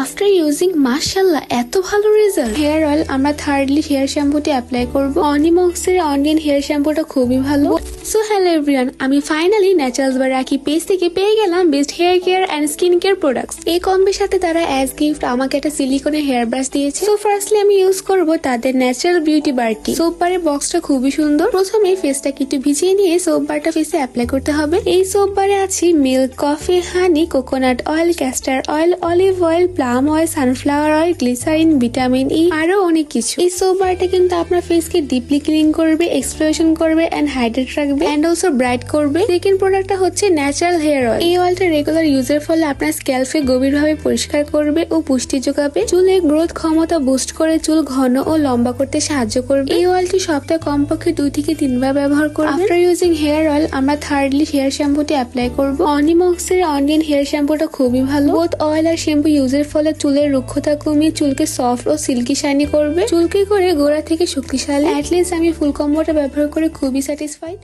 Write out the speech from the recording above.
After using মাশাআল্লাহ এত ভালো রেজাল্ট। হেয়ার অয়েল আমরা থার্ডলি হেয়ার শ্যাম্পুটি অ্যাপ্লাই করব। অনিমক্সের অনিয়ন হেয়ার শ্যাম্পুটা খুবই ভালো। সো হ্যালো এভরিওয়ান, আমি ফাইনালি ন্যাচারালস বা রাখি পেজ থেকে পেয়ে গেলাম best hair care and skin care products. এই কম্বির সাথে তারা অ্যাজ গিফট আমাকে একটা সিলিকনের হেয়ার ব্রাশ দিয়েছে। সো ফার্স্টলি আমি ইউজ করব তাদের ন্যাচারাল বিউটি বারটি। সোপ বারের বক্সটা খুবই সুন্দর। প্রথমে ফেসটাকে একটু ভিজিয়ে নিয়ে সোপ বারটা ফেসে অ্যাপ্লাই করতে হবে। এই সোপ বারে আছে milk, coffee, honey, coconut oil, castor oil, olive oil, plum oil, sunflower oil, glycerin, vitamin E, আরো অনেক কিছু। এই সোপ বারটা কিন্তু আপনার ফেসকে ডিপলি ক্লিন করবে, এক্সফোলিয়েশন করবে এন্ড হাইড্রেট রাখবে এন্ড অলসো ব্রাইট করবে। সেকেন্ড প্রোডাক্টটা হচ্ছে ন্যাচারাল হেয়ার অয়েল। এই অয়েলটা রেগুলার ইউজের ফলে আপনার স্ক্যাল্পে গভীরভাবে পরিষ্কার করবে ও পুষ্টি যোগাবে। চুলের গ্রোথ ক্ষমতা বুস্ট করে চুল ঘন ও লম্বা করতে সাহায্য করবে। এই অয়েলটি সপ্তাহে কমপক্ষে 2 থেকে 3 বার ব্যবহার করবে। আফটার ইউজিং হেয়ার অয়েল আমরা থার্ডলি হেয়ার শ্যাম্পুটি অ্যাপ্লাই করব। অনিমক্সের অনিয়ন হেয়ার শ্যাম্পুটা খুবই ভালো। বোথ অয়েল আর শ্যাম্পু ইউজের ফলে চুলের রুক্ষতা কমিয়ে চুলকে সফট ও সিল্কি শাইনি করবে। চুলকে করে গোড়া থেকে শক্তিশালী। অ্যাটলিস্ট আমি ফুল কম্বোটা ব্যবহার করে খুবই স্যাটিসফাইড।